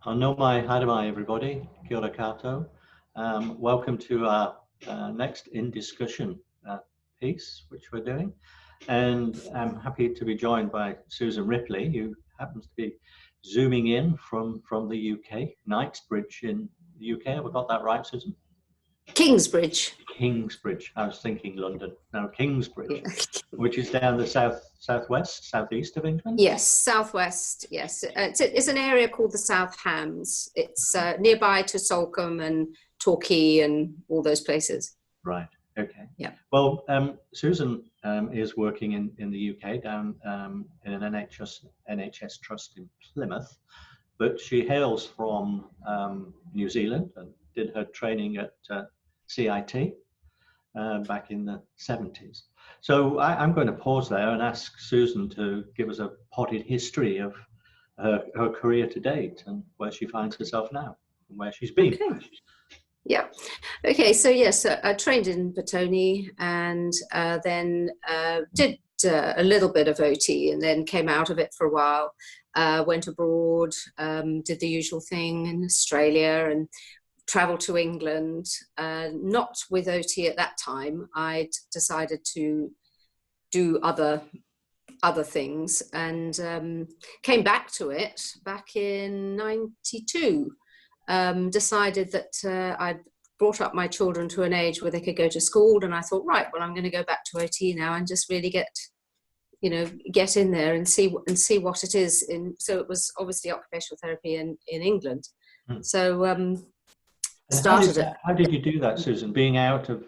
No mai haere mai, everybody. Kia ora koutou. Welcome to our next in discussion piece, which we're doing. And I'm happy to be joined by Susan Ripley, who happens to be zooming in from the UK, Knightsbridge in the UK. Have I got that right, Susan? Kingsbridge. Kingsbridge. I was thinking London. No, Kingsbridge, which is down the southeast of England. Yes, southwest. Yes, it's an area called the South Hams. It's nearby to Salcombe and Torquay and all those places. Right. Okay. Yeah. Well, Susan is working in the UK down in an NHS trust in Plymouth, but she hails from New Zealand and did her training at CIT back in the 70s. So I'm going to pause there and ask Susan to give us a potted history of her career to date and where she finds herself now and where she's been. Okay. Yeah. Okay. So yes, I trained in Batoni and then did a little bit of OT and then came out of it for a while. Went abroad, did the usual thing in Australia and traveled to England. Not with OT at that time. I'd decided to do other things and came back to it back in '92. Decided that I'd brought up my children to an age where they could go to school, and I thought, right, well, I'm going to go back to OT now and just really get in there and see what it is. So it was obviously occupational therapy in England. So started it. How did you do that, Susan? Being out of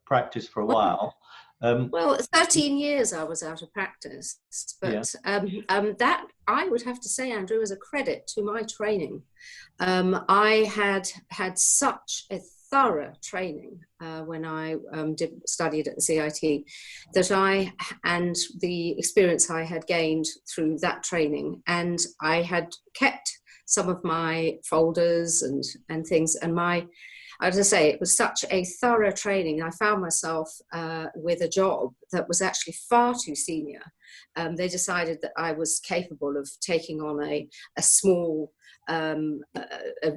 practice for a while. Well, 13 years I was out of practice, but that I would have to say, Andrew, is a credit to my training. I had such a thorough training when I studied at the CIT and the experience I had gained through that training, and I had kept some of my folders and things, and as I say, it was such a thorough training. I found myself with a job that was actually far too senior. They decided that I was capable of taking on a small a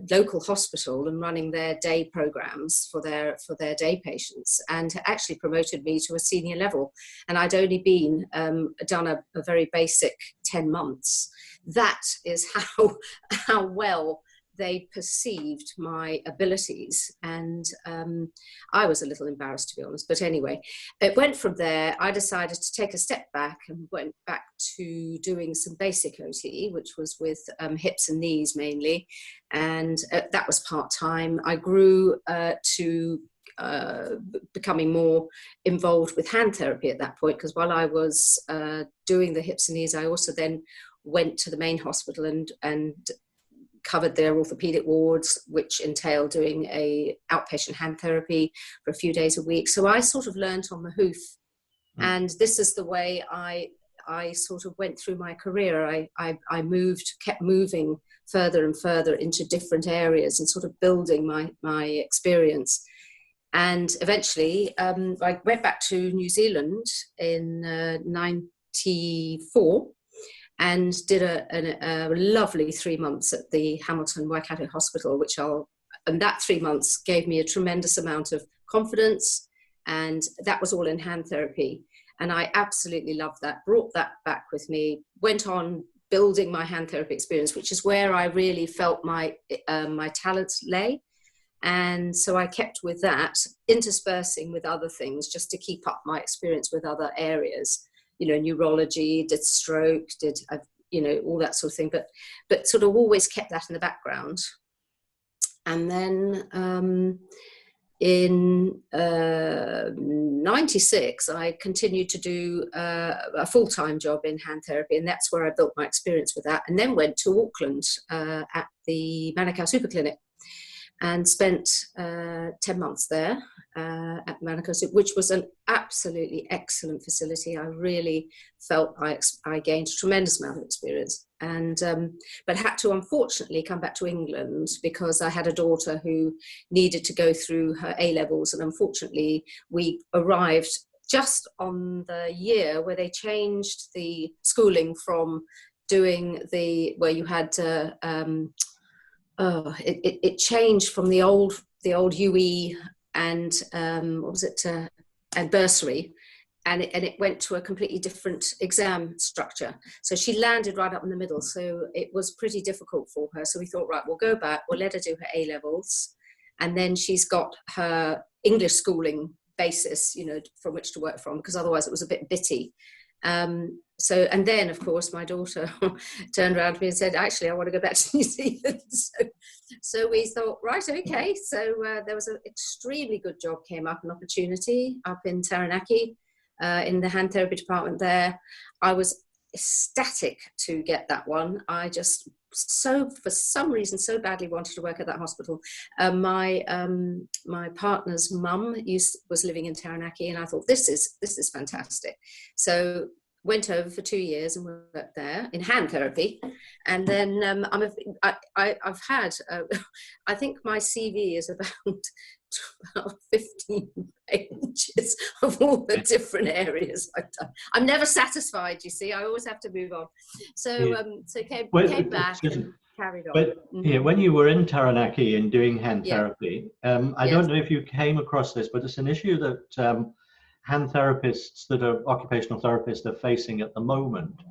local hospital and running their day programs for their day patients, and actually promoted me to a senior level. And I'd only been done a very basic 10 months. That is how well they perceived my abilities, and I was a little embarrassed, to be honest, but anyway, it went from there. I decided to take a step back and went back to doing some basic OT, which was with hips and knees mainly, and that was part-time. I grew to becoming more involved with hand therapy at that point, because while I was doing the hips and knees, I also then went to the main hospital and covered their orthopedic wards, which entailed doing a outpatient hand therapy for a few days a week. So I sort of learned on the hoof. And this is the way I sort of went through my career. I kept moving further and further into different areas and sort of building my experience. And eventually I went back to New Zealand in '94 and did a lovely 3 months at the Hamilton Waikato Hospital, and that 3 months gave me a tremendous amount of confidence, and that was all in hand therapy. And I absolutely loved that, brought that back with me, went on building my hand therapy experience, which is where I really felt my talents lay. And so I kept with that, interspersing with other things just to keep up my experience with other areas. Neurology, did stroke, did all that sort of thing, but sort of always kept that in the background. And then in '96, I continued to do a full-time job in hand therapy, and that's where I built my experience with that. And then went to Auckland at the Manukau Super Clinic and spent 10 months there at Manukau, which was an absolutely excellent facility. I really felt I gained a tremendous amount of experience, and but had to unfortunately come back to England because I had a daughter who needed to go through her A-levels, and unfortunately we arrived just on the year where they changed the schooling from doing where you had it changed from the old UE and what was it, and bursary, and it went to a completely different exam structure. So she landed right up in the middle. So it was pretty difficult for her. So we thought, right, we'll go back, we'll let her do her A levels, and then she's got her English schooling basis, you know, from which to work from, because otherwise it was a bit bitty. So, and then of course my daughter turned around to me and said, actually, I want to go back to New Zealand. So we thought, right, okay. So there was an extremely good job came up, an opportunity up in Taranaki, in the hand therapy department there. I was ecstatic to get that one. I just for some reason so badly wanted to work at that hospital. My partner's mum was living in Taranaki, and I thought, this is fantastic. So went over for 2 years and worked there in hand therapy. And then I've had, I think my CV is about 15 pages of all the different areas I've done. I'm never satisfied, you see. I always have to move on. So came back and carried on. But yeah, when you were in Taranaki and doing hand therapy, I don't know if you came across this, but it's an issue that hand therapists that are occupational therapists are facing at the moment.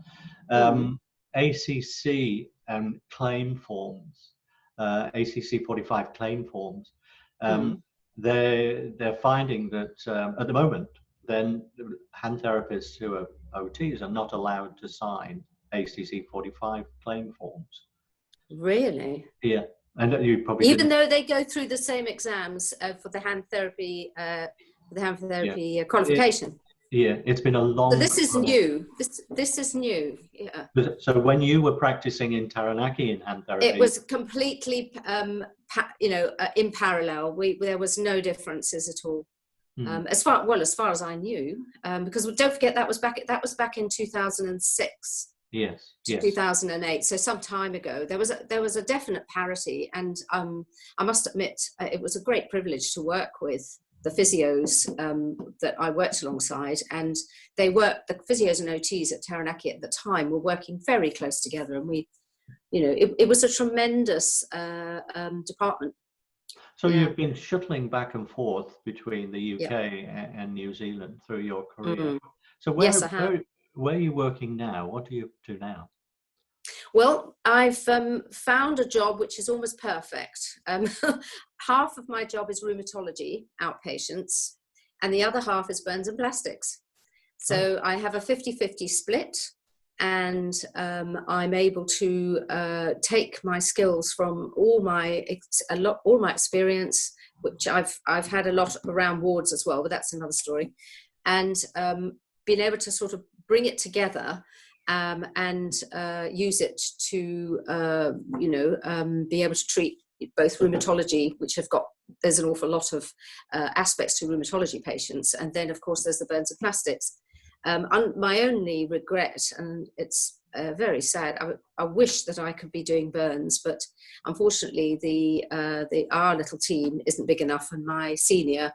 ACC claim forms, ACC 45 claim forms. They're finding that at the moment, then hand therapists who are OTs are not allowed to sign ACC 45 claim forms. Really? Yeah, and you probably even though they go through the same exams for the hand therapy, qualification. It's been a long. So this is new. This is new. Yeah. So when you were practicing in Taranaki in hand therapy, it was completely, in parallel. There was no differences at all, as far as I knew. Because don't forget that was back in 2006. Yes. 2008. So some time ago, there was a definite parity, and I must admit, it was a great privilege to work with the physios that I worked alongside, and the physios and OTs at Taranaki at the time were working very close together, and we, it was a tremendous department. So you've been shuttling back and forth between the UK and New Zealand through your career. So yes, I have. Where are you working now? What do you do now? Well, I've found a job which is almost perfect. Half of my job is rheumatology, outpatients, and the other half is burns and plastics. So I have a 50-50 split, and I'm able to take my skills from all my experience, which I've had a lot around wards as well, but that's another story, and being able to sort of bring it together and use it to, be able to treat both rheumatology, which there's an awful lot of aspects to rheumatology patients. And then, of course, there's the burns and plastics. My only regret, and it's very sad, I wish that I could be doing burns, but unfortunately our little team isn't big enough, and my senior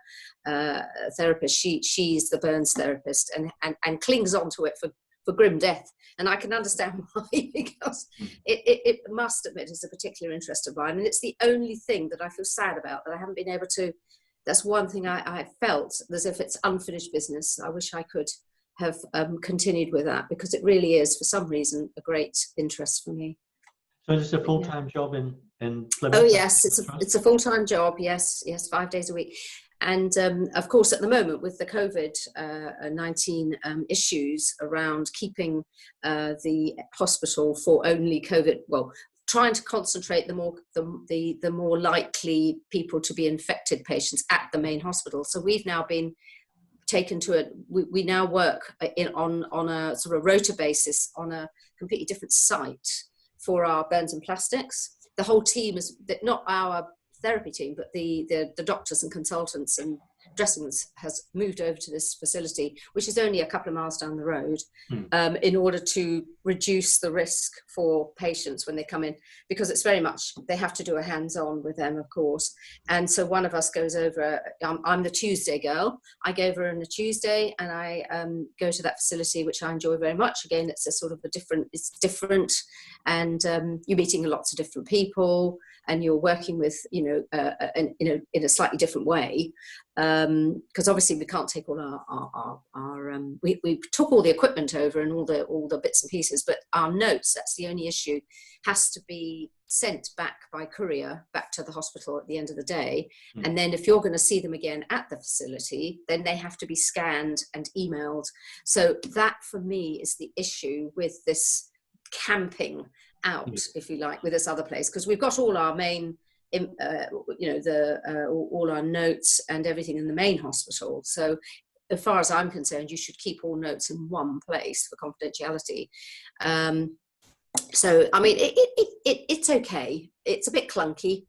therapist, she's the burns therapist and clings on to it for grim death. And I can understand why, because it must admit is a particular interest of mine, and it's the only thing that I feel sad about, that I haven't been able to. That's one thing I felt as if it's unfinished business. I wish I could have continued with that, because it really is, for some reason, a great interest for me. So is this a full-time job in Plymouth? Oh yes, it's a full-time job. Yes, 5 days a week. And of course, at the moment, with the COVID-19 issues around keeping the hospital for only COVID, trying to concentrate the more likely people to be infected patients at the main hospital. So we've now been taken to we now work on a sort of rota basis on a completely different site for our burns and plastics. The whole team is not our therapy team, but the doctors and consultants and dressings has moved over to this facility, which is only a couple of miles down the road, in order to reduce the risk for patients when they come in, because it's very much, they have to do a hands-on with them, of course. And so one of us goes over, I'm the Tuesday girl, I go over on a Tuesday, and I go to that facility, which I enjoy very much. Again, it's a sort of it's different, and you're meeting lots of different people, and you're working with, in a slightly different way, because obviously we can't take all we took all the equipment over and all the bits and pieces, but our notes, that's the only issue, has to be sent back by courier back to the hospital at the end of the day. And then if you're going to see them again at the facility, then they have to be scanned and emailed. So that for me is the issue with this camping out, if you like, with this other place, because we've got all our main all our notes and everything in the main hospital. So as far as I'm concerned, you should keep all notes in one place for confidentiality. So I mean, it's okay. It's a bit clunky,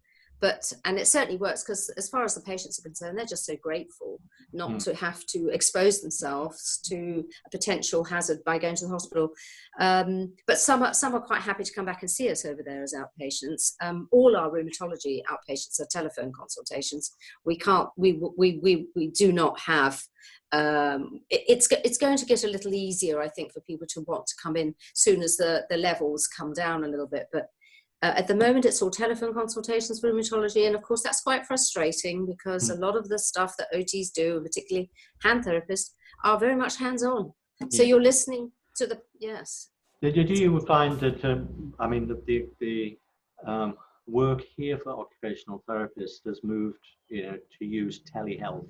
and it certainly works, because as far as the patients are concerned, they're just so grateful not to have to expose themselves to a potential hazard by going to the hospital. But some are quite happy to come back and see us over there as outpatients. All our rheumatology outpatients are telephone consultations. We do not have. It's going to get a little easier, I think, for people to want to come in soon as the levels come down a little bit. But at the moment, it's all telephone consultations for rheumatology, and of course that's quite frustrating, because a lot of the stuff that OTs do, and particularly hand therapists, are very much hands-on. So you're listening to the Did you find that the work here for occupational therapists has moved, to use telehealth,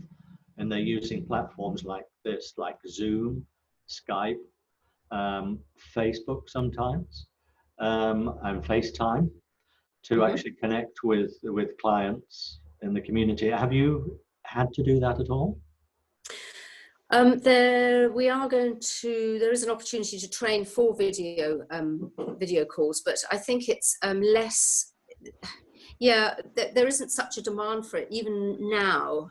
and they're using platforms like this, like Zoom, Skype, Facebook sometimes, and FaceTime, to actually connect with clients in the community. Have you had to do that at all? There is an opportunity to train for video calls, but I think it's less. There isn't such a demand for it. Even now,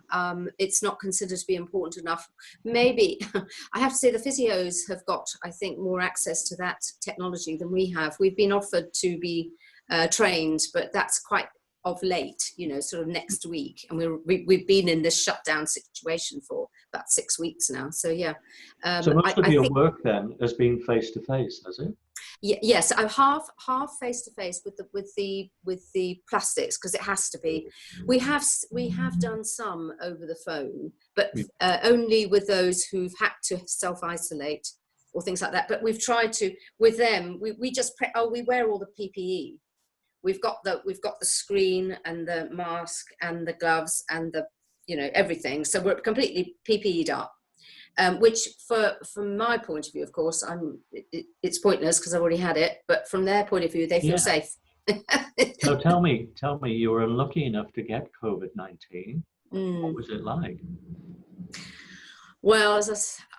it's not considered to be important enough. Maybe, I have to say, the physios have got, I think, more access to that technology than we have. We've been offered to be trained, but that's quite of late, sort of next week. And we've been in this shutdown situation for about 6 weeks now. So, yeah. So most of your work then has been face-to-face, has it? Yes, I'm half face to face with the plastics, because it has to be. We have done some over the phone, but only with those who've had to self-isolate or things like that. But we've tried to with them. We just we wear all the PPE. We've got the screen and the mask and the gloves and the everything. So we're completely PPE'd up. Which, from my point of view, of course, it's pointless because I've already had it. But from their point of view, they feel safe. So tell me, you were unlucky enough to get COVID-19. What was it like? Well,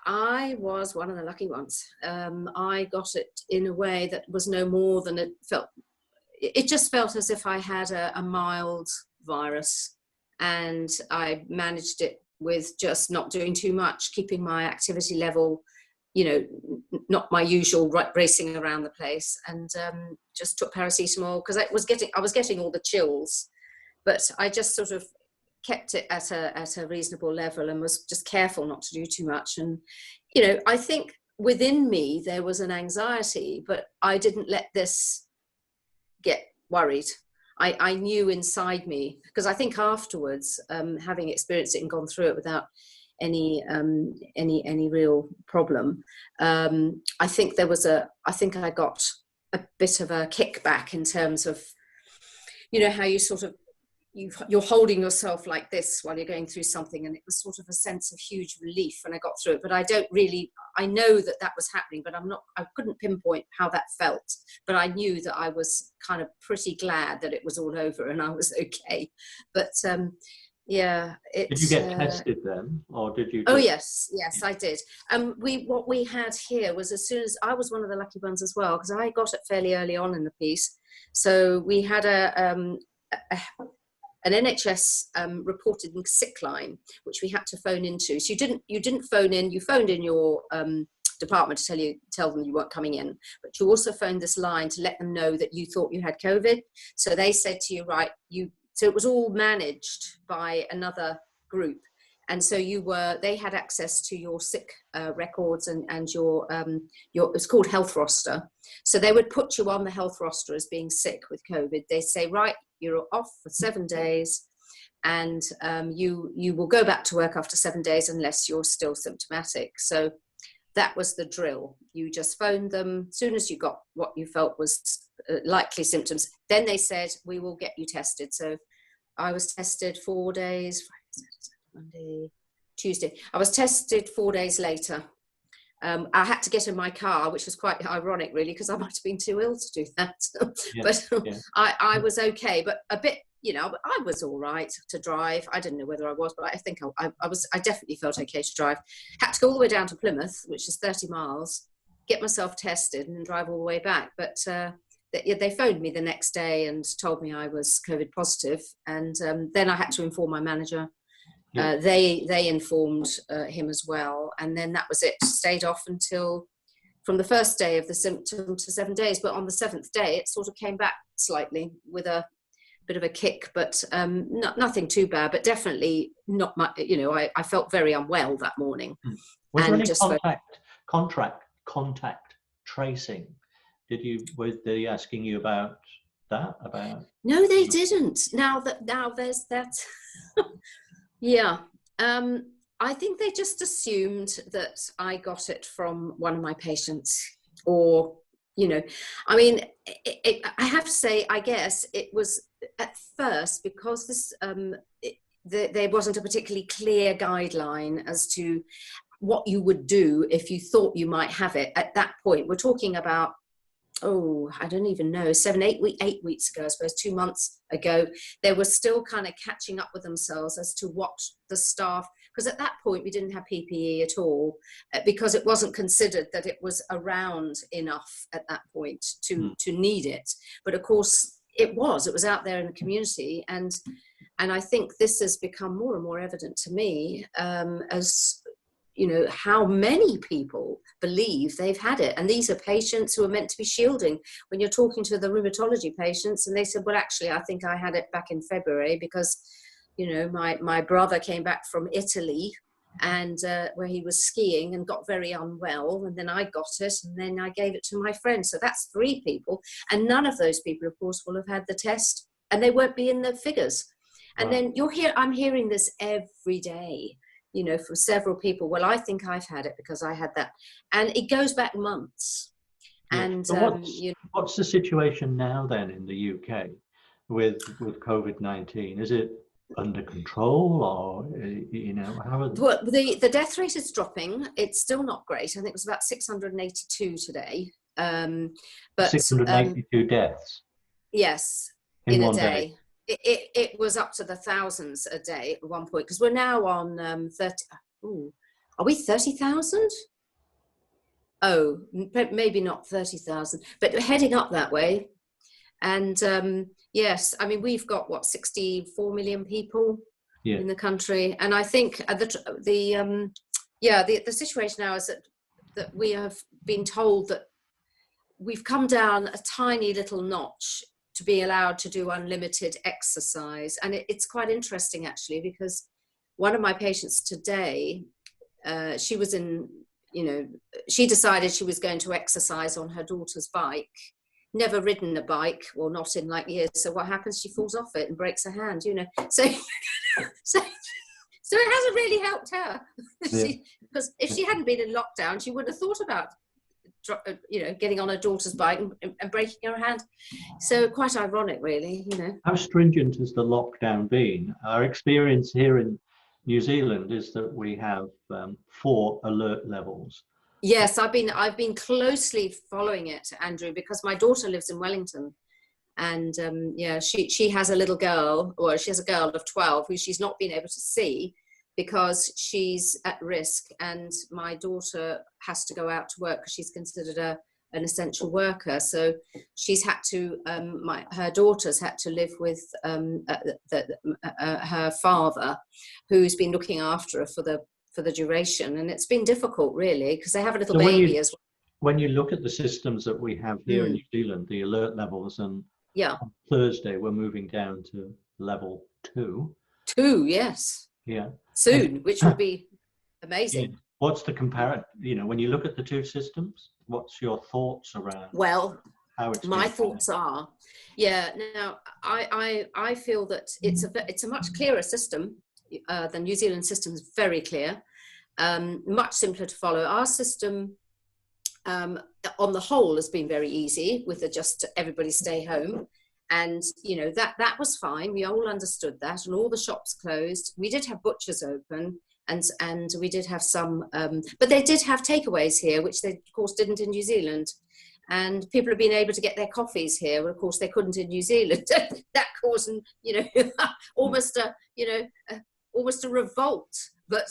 I was one of the lucky ones. I got it in a way that was no more than it felt. It just felt as if I had a mild virus, and I managed it with just not doing too much, keeping my activity level, not my usual racing around the place, and just took paracetamol, because I was getting all the chills, but I just sort of kept it at a reasonable level and was just careful not to do too much. And I think within me there was an anxiety, but I didn't let this get worried. I knew inside me, because I think afterwards, having experienced it and gone through it without any real problem, I think I got a bit of a kickback in terms of, how you sort of, you're holding yourself like this while you're going through something, and it was sort of a sense of huge relief when I got through it. But I know that was happening, but I couldn't pinpoint how that felt, but I knew that I was kind of pretty glad that it was all over and I was okay. But did you get tested then, or did you? Oh yes, I did. What we had here was, as soon as I was one of the lucky ones as well, because I got it fairly early on in the piece. So we had an NHS reported sick line, which we had to phone into. So you didn't phone in. You phoned in your department to tell them you weren't coming in, but you also phoned this line to let them know that you thought you had COVID. So they said to you, right, so it was all managed by another group, And so they had access to your sick records and your it's called health roster. So they would put you on the health roster as being sick with COVID. They say, right, you're off for 7 days, and you will go back to work after 7 days unless you're still symptomatic. So that was the drill. You just phoned them as soon as you got what you felt was likely symptoms. Then they said, we will get you tested. So I was tested 4 days, Monday, Tuesday. I was tested 4 days later. I had to get in my car, which was quite ironic, really, because I might have been too ill to do that. But I was okay, but a bit, I was all right to drive. I didn't know whether I was, but I think I definitely felt okay to drive. Had to go all the way down to Plymouth, which is 30 miles, get myself tested and drive all the way back. But they phoned me the next day and told me I was COVID positive. And then I had to inform my manager. They informed him as well, and then that was it. Stayed off until from the first day of the symptom to 7 days, but on the 7th day it sort of came back slightly with a bit of a kick, but nothing too bad, but definitely not much. I felt very unwell that morning. Was there any contact tracing? Were they asking you about that? No, they didn't. Now there's that. Yeah, I think they just assumed that I got it from one of my patients, or, I mean, I have to say, I guess it was at first because this, there wasn't a particularly clear guideline as to what you would do if you thought you might have it at that point. We're talking about, I don't even know, 8 weeks ago, I suppose, 2 months ago. They were still kind of catching up with themselves as to what the staff, because at that point we didn't have PPE at all, because it wasn't considered that it was around enough at that point to need it. But of course it was out there in the community, and I think this has become more and more evident to me as how many people believe they've had it. And these are patients who are meant to be shielding. When you're talking to the rheumatology patients and they said, well, actually, I think I had it back in February because, my brother came back from Italy and where he was skiing and got very unwell. And then I got it and then I gave it to my friend. So that's 3 people. And none of those people, of course, will have had the test and they won't be in the figures. And then I'm hearing this every day. From several people, well, I think I've had it because I had that. And it goes back months. Yeah. And so what's the situation now then in the UK with COVID-19? Is it under control, or how are well, the death rate is dropping. It's still not great. I think it was about 682 today. But 682 deaths. Yes, in a one day. It was up to the thousands a day at one point, because we're now on 30. Are we 30,000? Oh, maybe not 30,000, but heading up that way. And yes, I mean, we've got 64 million people in the country, and I think the situation now is that we have been told that we've come down a tiny little notch to be allowed to do unlimited exercise. And it's quite interesting, actually, because one of my patients today, she was she decided she was going to exercise on her daughter's bike, never ridden a bike, well, not in years. So what happens? She falls off it and breaks her hand, So it hasn't really helped her. Because if she hadn't been in lockdown, she wouldn't have thought about getting on her daughter's bike and breaking her hand. So quite ironic, really. How stringent has the lockdown been? Our experience here in New Zealand is that we have 4 alert levels. Yes, I've been closely following it, Andrew, because my daughter lives in Wellington, and she has a little girl, or she has a girl of 12 who she's not been able to see because she's at risk, and my daughter has to go out to work because she's considered an essential worker. So she's had to, her daughter's had to live with her father, who's been looking after her for the duration, and it's been difficult, really, because they have a little baby as well. When you look at the systems that we have here in New Zealand, the alert levels, and on Thursday we're moving down to level 2. 2, yes. Yeah. soon, which would be Yeah. amazing. What's the comparison? You know, when you look at the two systems, what's your thoughts around Well, how it's my being thoughts are, yeah. Now, I feel that it's a much clearer system. The New Zealand system is very clear, much simpler to follow. Our system, on the whole, has been very easy with the just everybody stay home. And, you know, that was fine. We all understood that, and all the shops closed. We did have butchers open, and we did have some, but they did have takeaways here, which they, of course, didn't in New Zealand. And people have been able to get their coffees here, well, of course, they couldn't in New Zealand. That caused, you know, almost a revolt. But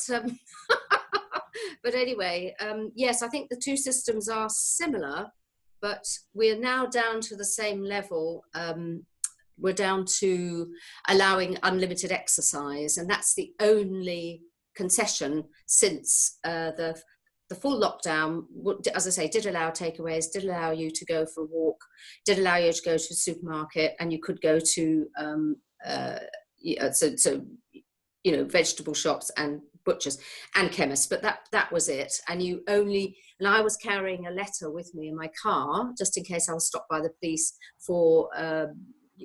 but anyway, yes, I think the two systems are similar, but we're now down to the same level. We're down to allowing unlimited exercise, and that's the only concession since the full lockdown. As I say, did allow takeaways, did allow you to go for a walk, did allow you to go to a supermarket, and you could go to you know, vegetable shops and butchers and chemists, but that was it. And I was carrying a letter with me in my car just in case I was stopped by the police for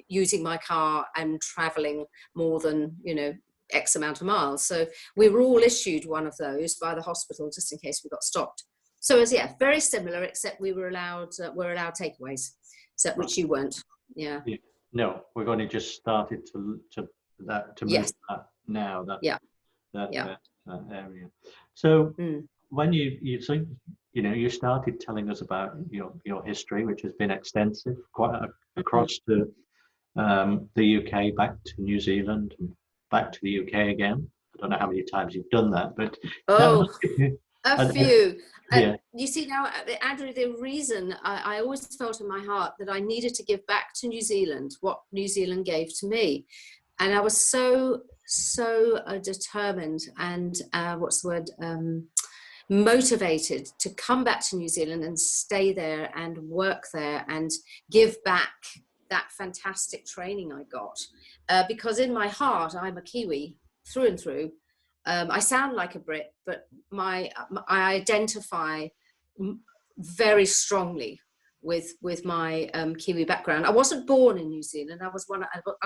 using my car and traveling more than, you know, X amount of miles. So we were all issued one of those by the hospital just in case we got stopped. So it was, yeah, very similar, except we were allowed takeaways, except which you weren't. Yeah. No, we've only just started to move that now. That area. So when you started telling us about your history, which has been extensive, quite across the UK, back to New Zealand, and back to the UK again. I don't know how many times you've done that, but a few. Yeah. You see now, Andrew, the reason I always felt in my heart that I needed to give back to New Zealand what New Zealand gave to me. And I was so determined and motivated to come back to New Zealand and stay there and work there and give back that fantastic training I got. Because in my heart, I'm a Kiwi through and through. I sound like a Brit, but I identify very strongly with my Kiwi background. I wasn't born in New Zealand. I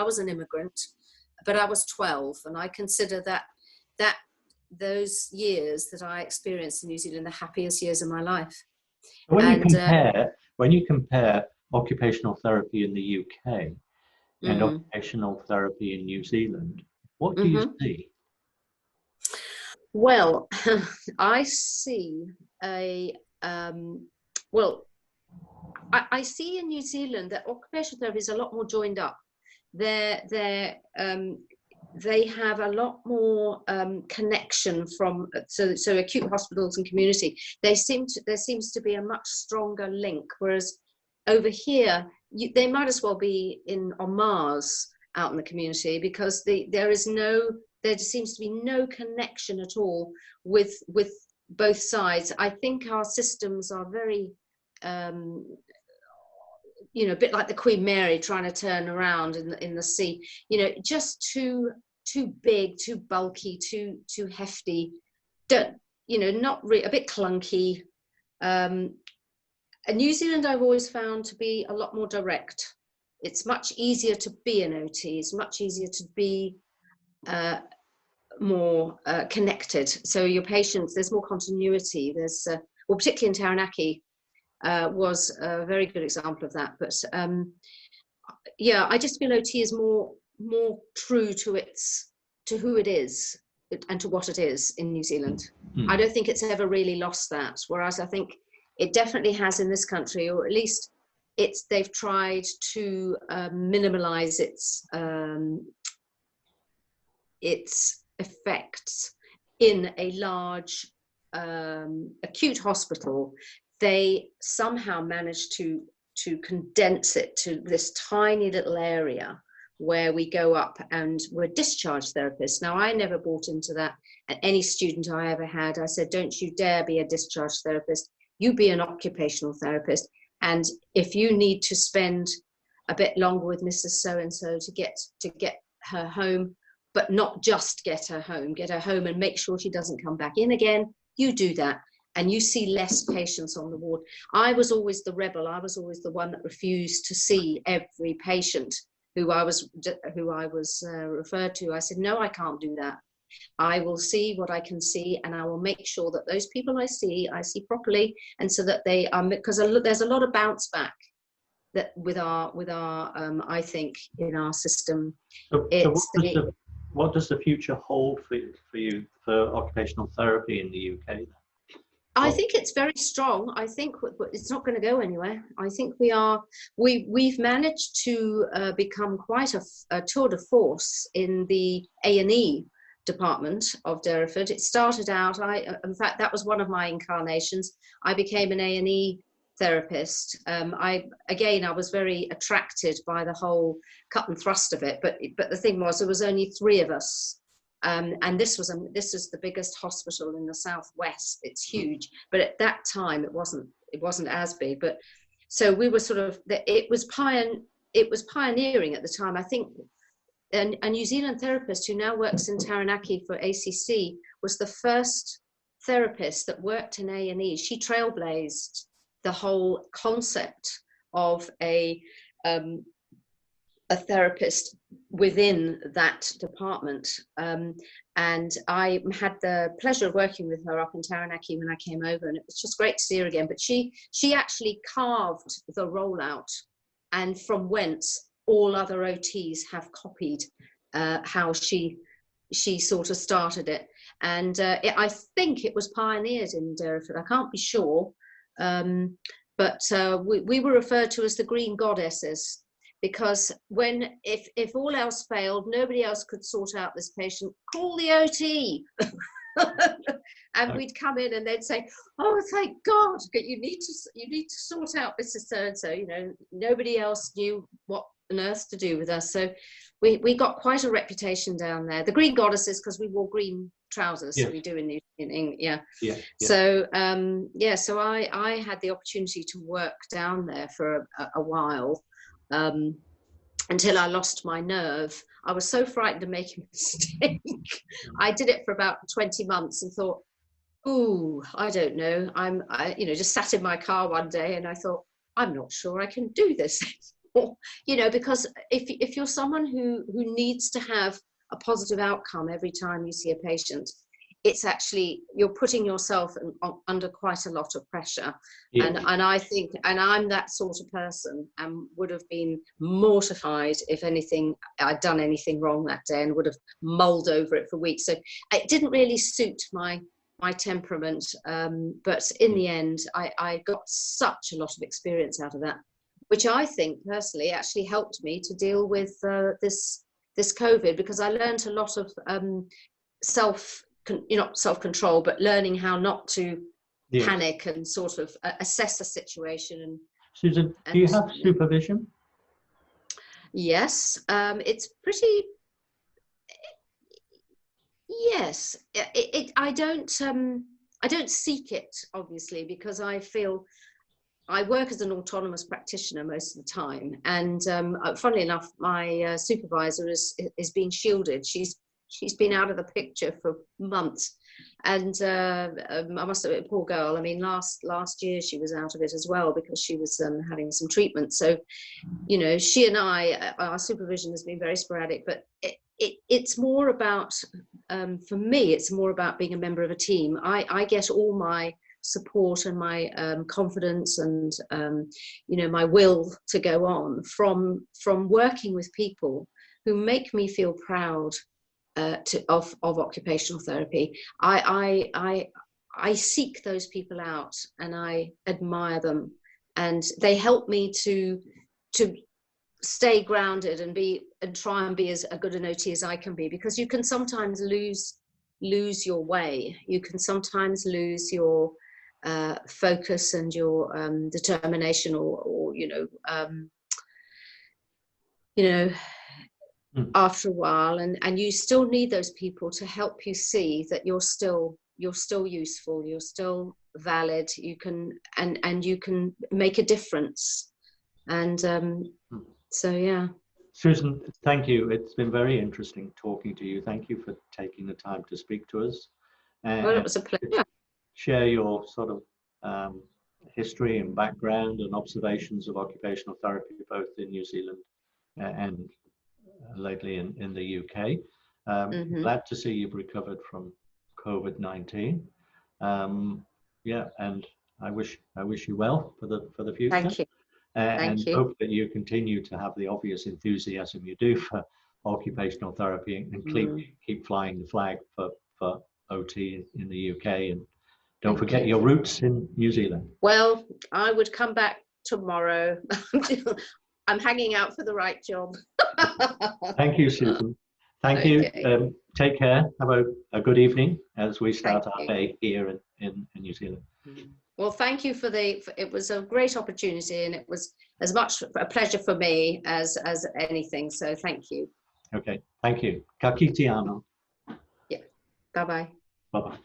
was an immigrant, but I was 12, and I consider that those years that I experienced in New Zealand the happiest years of my life. When you compare occupational therapy in the UK and occupational therapy in New Zealand, what do you see? Well, I see I see in New Zealand that occupational therapy is a lot more joined up. They have a lot more connection from so acute hospitals and community. There seems to be a much stronger link, whereas over here they might as well be on Mars out in the community, because there seems to be no connection at all with both sides. I think our systems are very a bit like the Queen Mary trying to turn around in the sea, just too big, too bulky, too hefty, a bit clunky. And New Zealand I've always found to be a lot more direct. It's much easier to be an OT. It's much easier to be more connected. So your patients, there's more continuity. There's particularly in Taranaki, was a very good example of that. But I just feel OT is more true to who it is and to what it is in New Zealand. I don't think it's ever really lost that, whereas I think it definitely has in this country, or at least they've tried to minimize its effects in a large acute hospital. They somehow managed to condense it to this tiny little area where we go up and we're discharge therapists. Now, I never bought into that. And any student I ever had, I said, don't you dare be a discharge therapist. You be an occupational therapist. And if you need to spend a bit longer with Mrs. So-and-so to get her home, but not just get her home and make sure she doesn't come back in again. You do that, and you see less patients on the ward. I was always the rebel. I was always the one that refused to see every patient who I was referred to. I said, no, I can't do that. I will see what I can see, and I will make sure that those people I see properly, and so that they are, because there's a lot of bounce back that with our I think in our system. So what does the future hold for you for occupational therapy in the UK? I think it's very strong. I think it's not going to go anywhere. I think we've managed to become quite a tour de force in the A&E department of Derriford. It started out, in fact, that was one of my incarnations. I became an A&E therapist. I was very attracted by the whole cut and thrust of it. But the thing was, there was only 3 of us. And this is the biggest hospital in the southwest. It's huge, but at that time it wasn't as big. But so we were sort of, it was pioneering at the time. I think a New Zealand therapist who now works in Taranaki for ACC was the first therapist that worked in A&E. She trailblazed the whole concept of a therapist within that department. And I had the pleasure of working with her up in Taranaki when I came over, and it was just great to see her again. But she actually carved the rollout, and from whence all other OTs have copied how she sort of started it. And I think it was pioneered in Derriford. I can't be sure, but we were referred to as the Green Goddesses, because if all else failed, nobody else could sort out this patient, call the OT. And we'd come in and they'd say, oh, thank God, you need to sort out Mrs. So-and-so. You know, nobody else knew what on earth to do with us. So we got quite a reputation down there. The Green Goddesses, because we wore green trousers. Yes. So we do in England. Yeah. So so I had the opportunity to work down there for a while. Until I lost my nerve. I was so frightened of making a mistake. I did it for about 20 months and thought, ooh, I don't know. I just sat in my car one day and I thought, I'm not sure I can do this anymore. Because if you're someone who needs to have a positive outcome every time you see a patient, it's actually, you're putting yourself under quite a lot of pressure. Yeah. And I think, and I'm that sort of person, and would have been mortified if I'd done anything wrong that day, and would have mulled over it for weeks. So it didn't really suit my temperament. But in the end, I got such a lot of experience out of that, which I think personally actually helped me to deal with this COVID, because I learned a lot of not self-control, but learning how not to panic and sort of assess a situation. Susan, do you have supervision? Yes, it's pretty. Yes, I don't seek it, obviously, because I feel I work as an autonomous practitioner most of the time, and funnily enough, my supervisor is being shielded. She's been out of the picture for months, and I must admit, poor girl. I mean, last year she was out of it as well, because she was having some treatment. So, she and our supervision has been very sporadic, but it's more about, for me, it's more about being a member of a team. I get all my support and my confidence and my will to go on from working with people who make me feel proud of occupational therapy. I seek those people out and I admire them, and they help me to stay grounded and try and be as a good an OT as I can be, because you can sometimes lose your way. You can sometimes lose your focus and your determination, or after a while, and you still need those people to help you see that you're still useful, you're still valid, you can and you can make a difference. And so yeah. Susan, thank you. It's been very interesting talking to you. Thank you for taking the time to speak to us Well, it and was a pleasure. share your sort of history and background and observations of occupational therapy, both in New Zealand and lately in the UK. Glad to see you've recovered from COVID-19. Yeah, and I wish you well for the future. Thank you. And Thank you. hope that you continue to have the obvious enthusiasm you do for occupational therapy and keep flying the flag for OT in the UK. And don't forget your roots in New Zealand. Well, I would come back tomorrow. I'm hanging out for the right job. Thank you, Susan. Thank you. Take care. Have a good evening as we start our day here in New Zealand. Well, thank you for it was a great opportunity, and it was as much a pleasure for me as anything. So thank you. Okay. Thank you. Ka kite anō. Yeah. Bye-bye. Bye-bye.